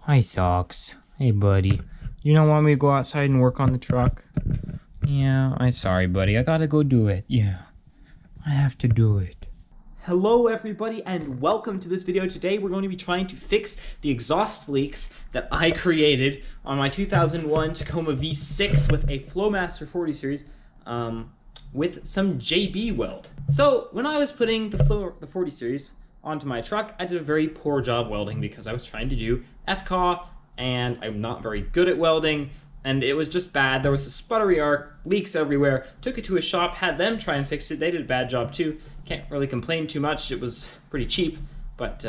Hi, Socks. Hey, buddy. You don't want me to go outside and work on the truck? Yeah, I'm sorry, buddy. I gotta go do it. Yeah, I have to do it. Hello everybody and welcome to this video. Today we're going to be trying to fix the exhaust leaks that I created on my 2001 Tacoma V6 with a Flowmaster 40 series with some JB Weld. So when I was putting the 40 series onto my truck, I did a very poor job welding because I was trying to do FCAW and I'm not very good at welding. And it was just bad. There was a sputtery arc, leaks everywhere. Took it to a shop, had them try and fix it. They did a bad job too. Can't really complain too much. It was pretty cheap, but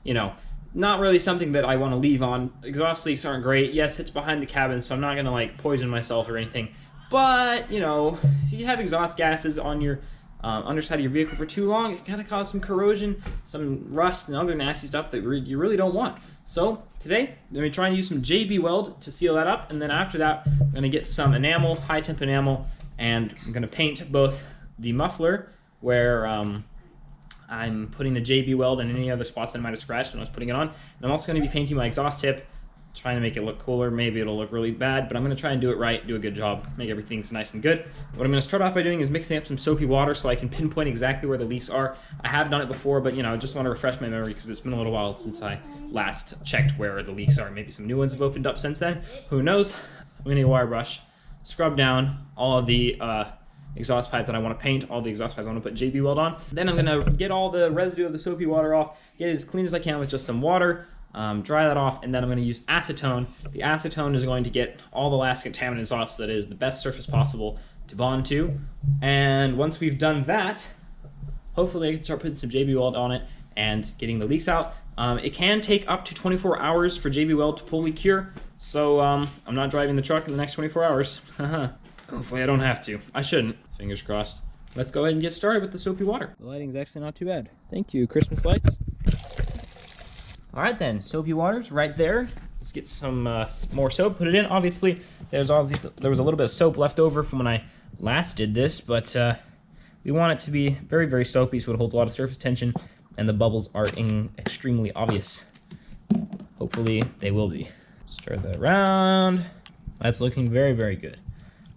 you know, not really something that I want to leave on. Exhaust leaks aren't great. Yes, it's behind the cabin, so I'm not gonna like poison myself or anything. But you know, if you have exhaust gases on your underside of your vehicle for too long, it kind of cause some corrosion, some rust, and other nasty stuff that you really don't want. So today, I'm going to try and use some JB Weld to seal that up, and then after that, I'm going to get some enamel, high temp enamel, and I'm going to paint both the muffler where I'm putting the JB Weld and any other spots that I might have scratched when I was putting it on. And I'm also going to be painting my exhaust tip, trying to make it look cooler. Maybe it'll look really bad, but I'm going to try and do it right, do a good job, make everything nice and good. What I'm going to start off by doing is mixing up some soapy water so I can pinpoint exactly where the leaks are. I have done it before, but you know, I just want to refresh my memory because it's been a little while since I last checked where the leaks are. Maybe some new ones have opened up since then. Who knows? I'm going to need a wire brush, scrub down all of the exhaust pipe that I want to paint, all the exhaust pipe I want to put JB Weld on. Then I'm going to get all the residue of the soapy water off, get it as clean as I can with just some water. Dry that off, and then I'm going to use acetone. The acetone is going to get all the last contaminants off so that it is the best surface possible to bond to. And once we've done that, hopefully I can start putting some JB Weld on it and getting the leaks out. It can take up to 24 hours for JB Weld to fully cure, so I'm not driving the truck in the next 24 hours. Hopefully I don't have to. I shouldn't. Fingers crossed. Let's go ahead and get started with the soapy water. The lighting's actually not too bad. Thank you, Christmas lights. All right then, soapy water's right there. Let's get some more soap, put it in. Obviously, there was a little bit of soap left over from when I last did this, but we want it to be very, very soapy so it holds a lot of surface tension and the bubbles are extremely obvious. Hopefully, they will be. Stir that around. That's looking very, very good.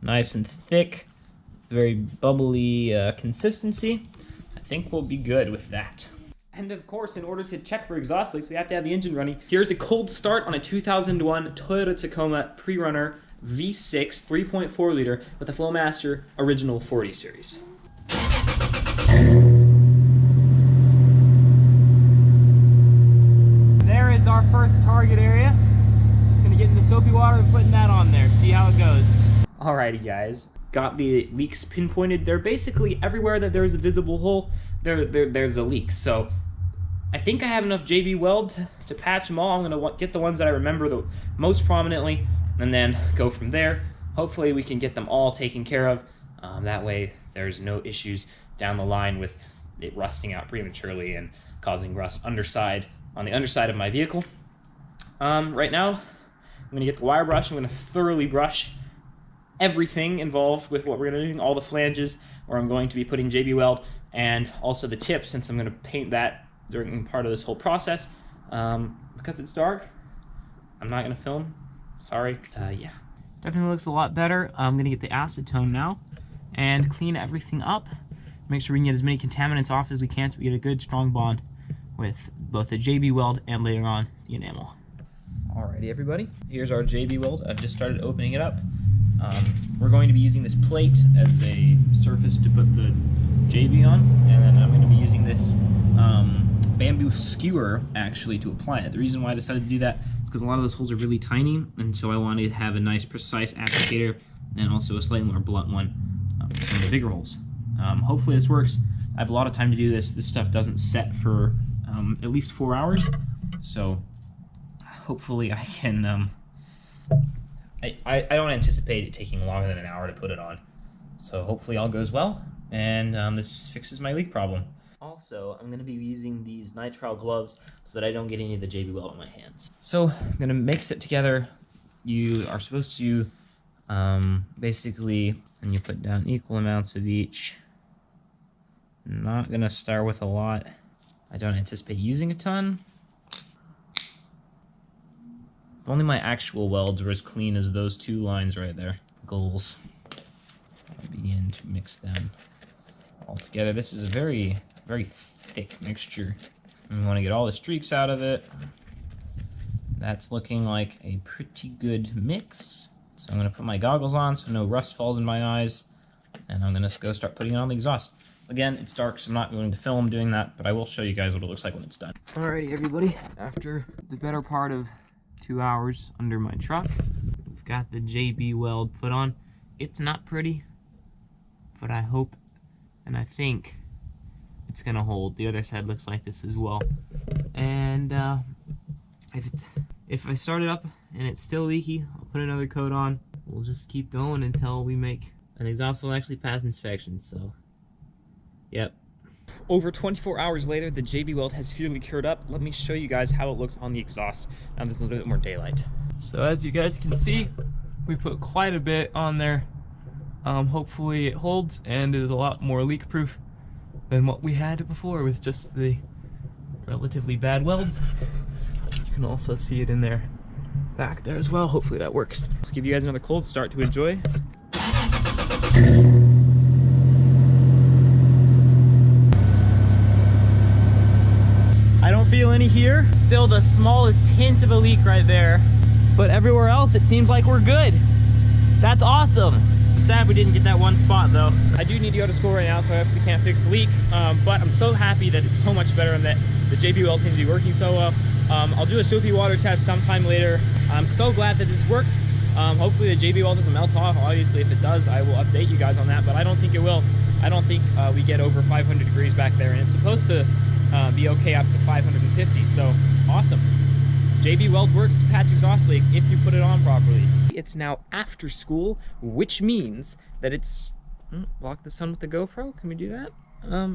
Nice and thick, very bubbly consistency. I think we'll be good with that. And of course, in order to check for exhaust leaks, we have to have the engine running. Here's a cold start on a 2001 Toyota Tacoma pre-runner V6 3.4 liter with a Flowmaster original 40 series. There is our first target area. Just gonna get in the soapy water and putting that on there, see how it goes. Alrighty guys, got the leaks pinpointed. They're basically everywhere that there's a visible hole, there's a leak. So I think I have enough JB Weld to patch them all. I'm gonna get the ones that I remember the most prominently and then go from there. Hopefully we can get them all taken care of. That way there's no issues down the line with it rusting out prematurely and causing rust on the underside of my vehicle. Right now, I'm gonna get the wire brush. I'm gonna thoroughly brush everything involved with what we're gonna do, all the flanges where I'm going to be putting JB Weld, and also the tip since I'm gonna paint that during part of this whole process. Because it's dark, I'm not gonna film, sorry. Yeah, definitely looks a lot better. I'm gonna get the acetone now and clean everything up. Make sure we can get as many contaminants off as we can so we get a good strong bond with both the JB Weld and later on the enamel. Alrighty everybody, here's our JB Weld. I've just started opening it up. We're going to be using this plate as a surface to put the JB on, and then I'm going to be using this bamboo skewer actually to apply it. The reason why I decided to do that is because a lot of those holes are really tiny, and so I wanted to have a nice precise applicator and also a slightly more blunt one for some of the bigger holes. Hopefully this works. I have a lot of time to do this. This stuff doesn't set for at least 4 hours, so hopefully I can I don't anticipate it taking longer than an hour to put it on. So hopefully all goes well, and this fixes my leak problem. Also, I'm going to be using these nitrile gloves so that I don't get any of the JB Weld on my hands. So I'm going to mix it together. You are supposed to basically, and you put down equal amounts of each. I'm not going to start with a lot. I don't anticipate using a ton. If only my actual welds were as clean as those two lines right there. Goals. I'll begin to mix them all together. This is a very, very thick mixture. We want to get all the streaks out of it. That's looking like a pretty good mix. So I'm going to put my goggles on so no rust falls in my eyes. And I'm going to go start putting it on the exhaust. Again, it's dark, so I'm not going to film doing that, but I will show you guys what it looks like when it's done. Alrighty, everybody. After the better part of 2 hours under my truck, we've got the JB Weld put on. It's not pretty, but I hope and I think it's going to hold. The other side looks like this as well. And if I start it up and it's still leaky, I'll put another coat on. We'll just keep going until we make an exhaust will actually pass inspection, so yep. Over 24 hours later, the JB Weld has fully cured up. Let me show you guys how it looks on the exhaust. Now there's a little bit more daylight. So as you guys can see, we put quite a bit on there. Hopefully it holds and is a lot more leak proof than what we had before with just the relatively bad welds. You can also see it in there back there as well. Hopefully that works. I'll give you guys another cold start to enjoy. I don't feel any here. Still the smallest hint of a leak right there. But everywhere else it seems like we're good. That's awesome. I'm sad we didn't get that one spot though. I do need to go to school right now, so I obviously can't fix the leak. But I'm so happy that it's so much better and that the JB Weld seems to be working so well. I'll do a soapy water test sometime later. I'm so glad that this worked. Hopefully the JB Weld doesn't melt off. Obviously if it does, I will update you guys on that, but I don't think it will. I don't think we get over 500 degrees back there, and it's supposed to be okay up to 550, so awesome. JB Weld works to patch exhaust leaks if you put it on properly. It's now after school, which means that it's... block the sun with the GoPro? Can we do that?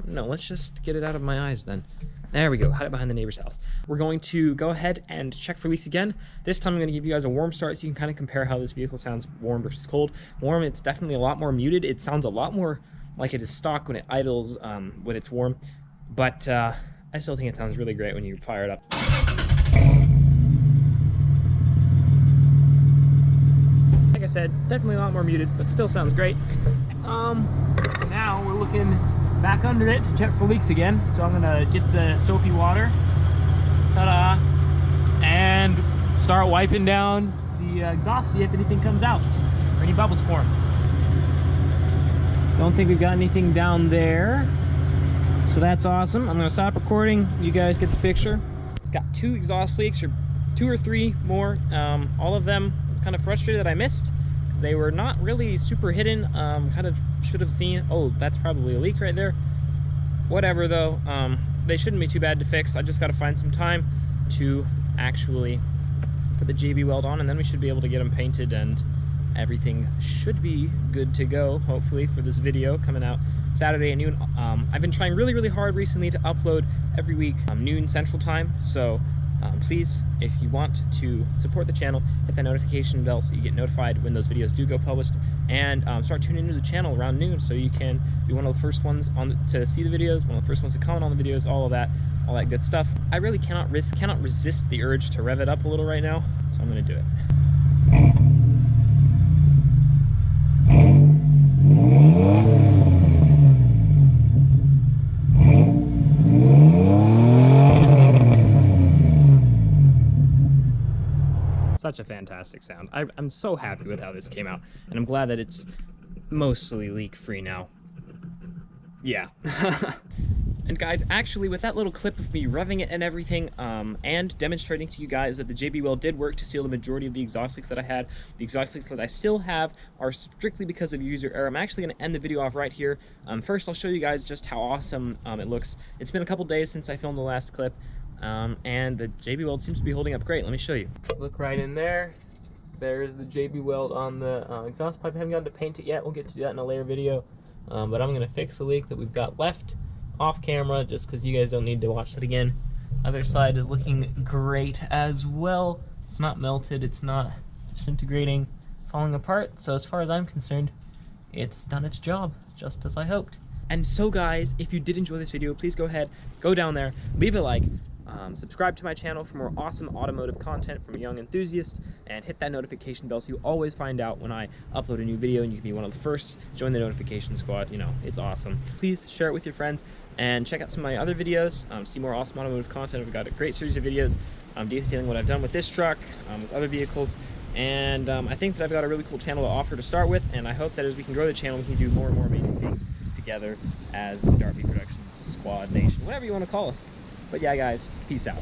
No, let's just get it out of my eyes then. There we go, hide it behind the neighbor's house. We're going to go ahead and check for leaks again. This time I'm going to give you guys a warm start so you can kind of compare how this vehicle sounds warm versus cold. Warm, it's definitely a lot more muted. It sounds a lot more like it is stock when it idles, when it's warm. But I still think it sounds really great when you fire it up. Like I said, definitely a lot more muted, but still sounds great. Now we're looking back under it to check for leaks again. So I'm gonna get the soapy water, ta-da, and start wiping down the exhaust, see if anything comes out or any bubbles form. Don't think we've got anything down there, so that's awesome. I'm gonna stop recording. You guys get the picture. Got 2 exhaust leaks, or 2 or 3 more. All of them kind of frustrated that I missed, because they were not really super hidden. Kind of should have seen, oh, that's probably a leak right there. Whatever though, they shouldn't be too bad to fix. I just got to find some time to actually put the JB Weld on, and then we should be able to get them painted, and everything should be good to go, hopefully, for this video coming out Saturday at noon. I've been trying really, really hard recently to upload every week, noon Central Time, so please, if you want to support the channel, hit that notification bell so you get notified when those videos do go published, and start tuning into the channel around noon so you can be one of the first ones to see the videos, one of the first ones to comment on the videos, all that good stuff. I really cannot resist the urge to rev it up a little right now, so I'm going to do it. Such a fantastic sound. I'm so happy with how this came out, and I'm glad that it's mostly leak-free now. Yeah. And guys, actually, with that little clip of me revving it and everything, and demonstrating to you guys that the JB Weld did work to seal the majority of the exhaust leaks that I had, the exhaust leaks that I still have are strictly because of user error. I'm actually going to end the video off right here. First, I'll show you guys just how awesome it looks. It's been a couple days since I filmed the last clip, and the JB Weld seems to be holding up great. Let me show you. Look right in there. There's the JB Weld on the exhaust pipe. I haven't gotten to paint it yet. We'll get to do that in a later video. But I'm going to fix the leak that we've got left off camera, just because you guys don't need to watch that again. Other side is looking great as well. It's not melted, it's not disintegrating, falling apart. So as far as I'm concerned, it's done its job, just as I hoped. And so guys, if you did enjoy this video, please go ahead, go down there, leave a like, Subscribe to my channel for more awesome automotive content from a young enthusiast, and hit that notification bell so you always find out when I upload a new video, and you can be one of the first. Join the notification squad. You know, it's awesome. Please share it with your friends and check out some of my other videos. See more awesome automotive content. I've got a great series of videos detailing what I've done with this truck, with other vehicles, and I think that I've got a really cool channel to offer to start with, and I hope that as we can grow the channel, we can do more and more amazing things together as the Darby Productions Squad Nation, whatever you want to call us. But yeah, guys, peace out.